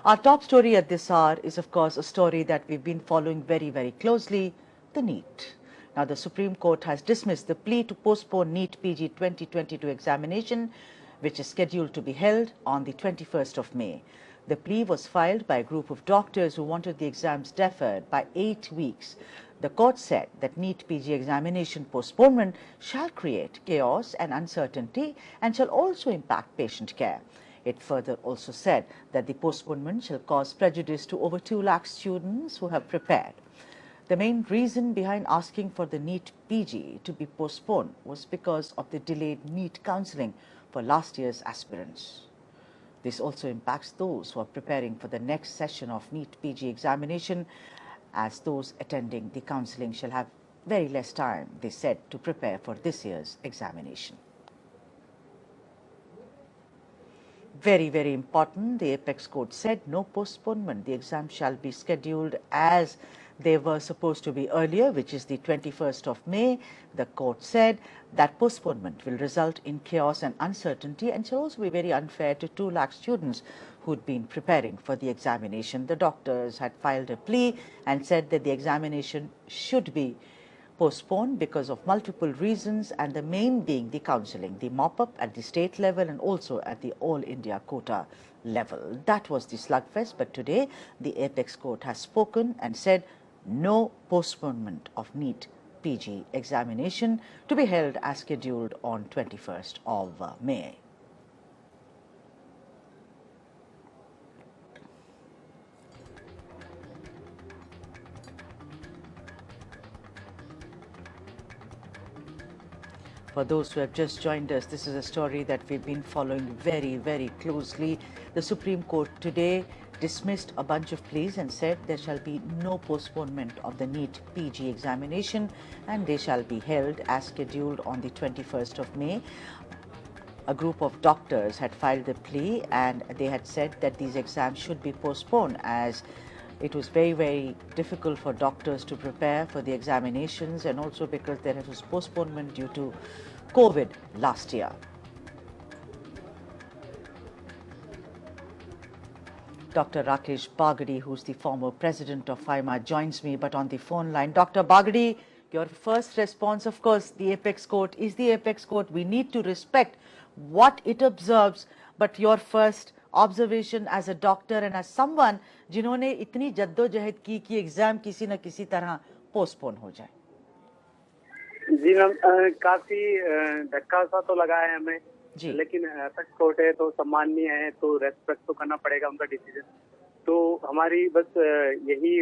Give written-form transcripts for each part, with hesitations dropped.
Our top story at this hour is, of course, a story that we've been following very closely, the NEET. Now, the Supreme Court has dismissed the plea to postpone NEET PG 2022 examination, which is scheduled to be held on the 21st of May. The plea was filed by a group of doctors who wanted the exams deferred by 8 weeks. The court said that NEET PG examination postponement shall create chaos and uncertainty and shall also impact patient care. It further also said that the postponement shall cause prejudice to over 2 lakh students who have prepared. The main reason behind asking for the NEET PG to be postponed was because of the delayed NEET counselling for last year's aspirants. This also impacts those who are preparing for the next session of NEET PG examination, as those attending the counselling shall have very less time, they said, to prepare for this year's examination. Very important, the Apex Court said no postponement. The exam shall be scheduled as they were supposed to be earlier, which is the 21st of May. The court said that postponement will result in chaos and uncertainty and shall also be very unfair to 2 lakh students who'd been preparing for the examination. The doctors had filed a plea and said that the examination should be postponed because of multiple reasons, and the main being the counselling, the mop-up at the state level and also at the All India quota level. That was the slugfest, but today the Apex Court has spoken and said no postponement of NEET PG examination to be held as scheduled on 21st of May. For those who have just joined us, this is a story that we've been following very closely. The Supreme Court today dismissed a bunch of pleas and said there shall be no postponement of the NEET PG examination and they shall be held as scheduled on the 21st of May. A group of doctors had filed the plea and they had said that these exams should be postponed as it was very difficult for doctors to prepare for the examinations, and also because there was postponement due to COVID last year. Dr. Rakesh Bagadi, who's the former president of FIMA, joins me, but on the phone line. Dr. Bagadi, your first response, of course, the Apex Court is the Apex Court. We need to respect what it observes, but your first observation as a doctor and as someone जिन्होंने इतनी जद्दोजहद की कि exam किसी न किसी तरह postpone हो जाए। जी मैम, काफी धक्का सा तो लगा है हमें, लेकिन एपेक्स कोर्ट है तो सम्माननीय है, तो रेस्पेक्ट तो करना पड़ेगा उनका डिसीजन। तो हमारी बस यही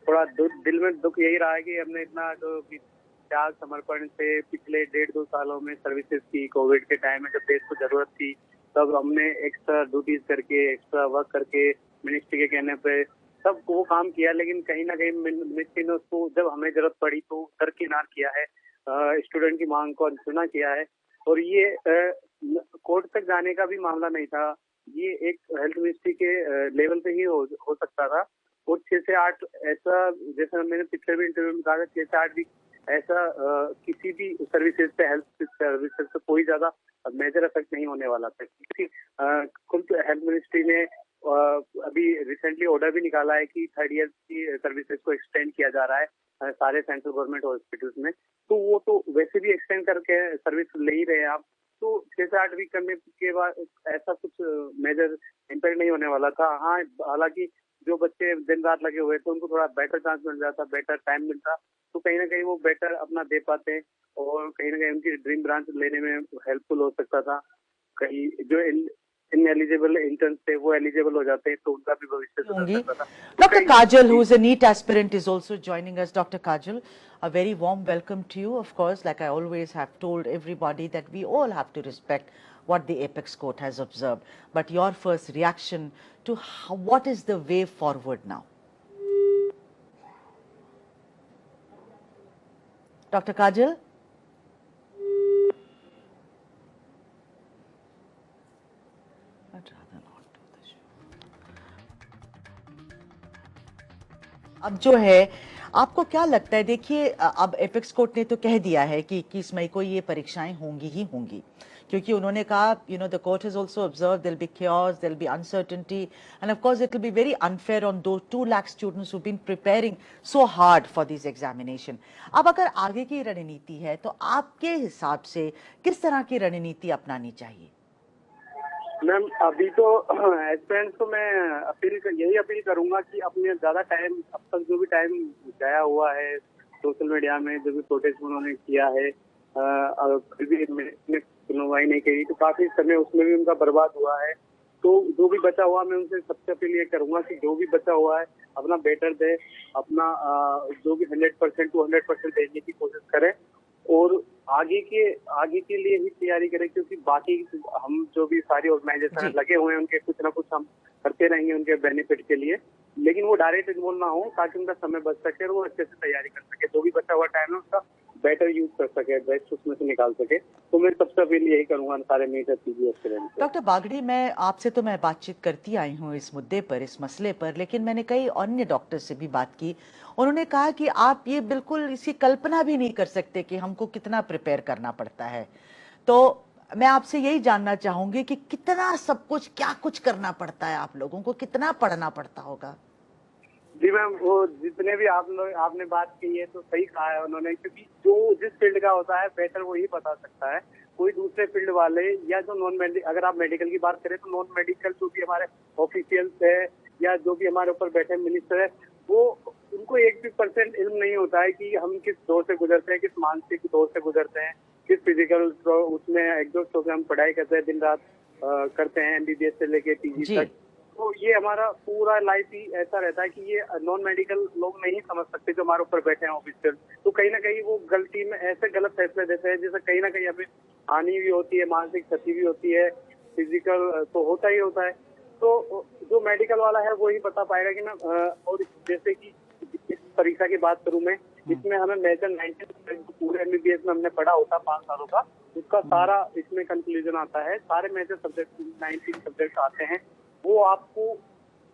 थोड़ा दिल में दुख यही रहा है कि हमने इतना जो त्याग समर्पण से पिछले 1.5-2 सालों में सर्विसेज की, कोविड के टाइम में जब देश को जरूरत थी तब हमने एक्स्ट्रा ड्यूटीज करके, एक्स्ट्रा वर्क करके, मिनिस्ट्री के कहने पे सब वो काम किया, लेकिन कहीं ना कहीं मिनिस्ट्री ने उसको जब हमें जरूरत पड़ी तो दरकिनार किया है, स्टूडेंट की मांग को अनसुना किया है। और ये कोर्ट तक जाने का भी मामला नहीं था, ये एक हेल्थ मिनिस्ट्री के लेवल पे ही हो सकता था। और 6 से 8 ऐसा, जैसा मैंने पिछले भी इंटरव्यू में कहा था, 6 से 8 वीक ऐसा किसी भी सर्विसेज पे, हेल्थ सर्विसेज पे कोई ज्यादा मेजर इफेक्ट नहीं होने वाला था, क्योंकि खुद हेल्थ मिनिस्ट्री ने अभी रिसेंटली ऑर्डर भी निकाला है कि 3rd ईयर की सर्विसेज को एक्सटेंड किया जा रहा है सारे सेंट्रल गवर्नमेंट हॉस्पिटल्स में। तो वो तो वैसे भी एक्सटेंड करके सर्विस ले ही रहे हैं आप, तो 6 से 8 वीक करने के बाद ऐसा कुछ मेजर इम्पैक्ट नहीं होने वाला था। हाँ, हालांकि जो बच्चे दिन रात लगे हुए थे उनको थोड़ा बेटर चांस मिल जाता, बेटर टाइम मिलता, तो कहीं ना कहीं वो बेटर अपना दे पाते और कहीं ना कहीं उनकी ड्रीम ब्रांच लेने में हेल्पफुल हो सकता था। कहीं जो इनएलिजिबल इंटर्न्स थे वो एलिजिबल हो जाते तो उनका भी भविष्य सुधर सकता था। Dr. Kajal, who is a NEET aspirant, is also joining us. Dr. Kajal, a very warm welcome to you. Of course, like I always have told everybody, that we all have to respect what the Apex Court has observed. But your first reaction to what is the way forward now? Dr. Kajal? अब जो है, आपको क्या लगता है, देखिए अब apex court ने तो कह दिया है कि 21 मई को ये परीक्षाएं होंगी ही होंगी, क्योंकि उन्होंने कहा the court has also observe there will be chaos, there will be uncertainty and of course it will be very unfair on दो 2 lakh students who been preparing so hard for this examination. अब अगर आगे की रणनीति है तो आपके हिसाब से किस तरह की रणनीति अपनानी चाहिए? मैम अभी तो एस्पिरेंट्स को मैं यही अपील करूंगा कि अपने ज्यादा टाइम, अब तक जो भी टाइम गया हुआ है सोशल मीडिया में, जो भी प्रोटेस्ट उन्होंने किया है, फिर भी सुनवाई नहीं करी, तो काफी समय उसमें भी उनका बर्बाद हुआ है। तो जो भी बचा हुआ, मैं उनसे सबसे अपील ये करूंगा कि जो भी बचा हुआ है अपना बेटर दे, अपना जो भी 100% टू 100% देने की कोशिश करें और आगे के लिए ही तैयारी करें, क्योंकि बाकी हम जो भी सारी ऑर्गेनाइजेशन लगे हुए हैं उनके कुछ ना कुछ हम करते रहेंगे उनके बेनिफिट के लिए, लेकिन वो डायरेक्ट इन्वॉल्व ना हो ताकि उनका समय बच सके और वो अच्छे से तैयारी कर सके, जो भी बचा हुआ टाइम है उसका बेटर यूज कर सके, बेस्ट उसमें से निकाल सके। तो मैं सबसे पहले यही करूंगा सारे नीट पीजी एस्पिरेंट से। डॉक्टर बागड़ी, मैं आपसे तो मैं बातचीत करती आई हूँ इस मुद्दे पर, इस मसले पर, लेकिन मैंने कई अन्य डॉक्टर से भी बात की। उन्होंने कहा कि आप ये बिल्कुल इसकी कल्पना भी नहीं कर सकते कि हमको कितना प्रिपेयर करना पड़ता है। तो मैं आपसे यही जानना चाहूंगी कि कितना सब कुछ, क्या कुछ करना पड़ता है, आप लोगों को कितना पढ़ना पड़ता होगा? जी मैम, वो जितने भी आपने बात की है तो सही कहा है उन्होंने, क्योंकि जो जिस फील्ड का होता है बेटर वही बता सकता है। कोई दूसरे फील्ड वाले या जो नॉन मेडिकल, अगर आप मेडिकल की बात करें तो नॉन मेडिकल जो भी हमारे ऑफिशियल्स है या जो भी हमारे ऊपर बैठे मिनिस्टर है, वो उनको 1% इल्म नहीं होता है कि हम किस दौर से गुजरते हैं, किस मानसिक दौर से गुजरते हैं, किस फिजिकल उसमें एग्जॉस्ट होकर हम पढ़ाई करते हैं, दिन रात करते हैं एमबीबीएस से लेके पीजी तक। तो ये हमारा पूरा लाइफ ही ऐसा रहता है कि ये नॉन मेडिकल लोग नहीं समझ सकते जो हमारे ऊपर बैठे हैं ऑफिसर। तो कहीं ना कहीं वो गलती में ऐसे गलत फैसले देते हैं जिससे कहीं ना कहीं हमें हानि भी होती है, मानसिक क्षति भी होती है, फिजिकल तो होता ही होता है। तो जो मेडिकल वाला है वो ही बता पाएगा कि मैं और जैसे कि इस परीक्षा की बात करूं मैं, इसमें हमें मेजर 90% पूरे एमबीबीएस में हमने पढ़ा होता 5 सालों का, उसका सारा इसमें कंक्लूजन आता है, सारे मेजर सब्जेक्ट 19 सब्जेक्ट आते हैं, वो आपको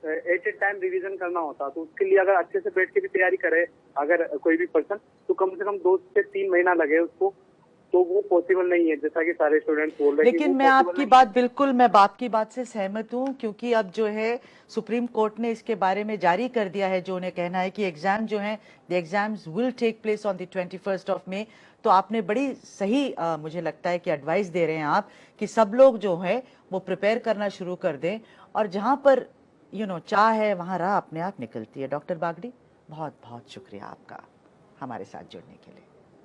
एट ए टाइम रिवीजन करना होता। तो उसके लिए अगर अच्छे से बैठ के भी तैयारी करे अगर कोई भी पर्सन, तो कम से कम 2 से 3 महीना लगे उसको, तो वो पॉसिबल नहीं है, जैसा कि सारे स्टूडेंट्स बोल रहे हैं। लेकिन मैं आपकी बात बिल्कुल, मैं आपकी बात से सहमत हूं, क्योंकि अब जो है सुप्रीम कोर्ट ने इसके बारे में जारी कर दिया है, जो उन्हें कहना है कि एग्जाम जो है, the exams will take place on the 21st of May. तो आपने बड़ी सही मुझे लगता है कि एडवाइस दे रहे हैं आप कि सब लोग जो है वो प्रिपेयर करना शुरू कर दें, और जहां पर चाह है वहां राह अपने आप निकलती है। डॉक्टर बागड़ी, बहुत बहुत शुक्रिया आपका हमारे साथ जुड़ने के लिए।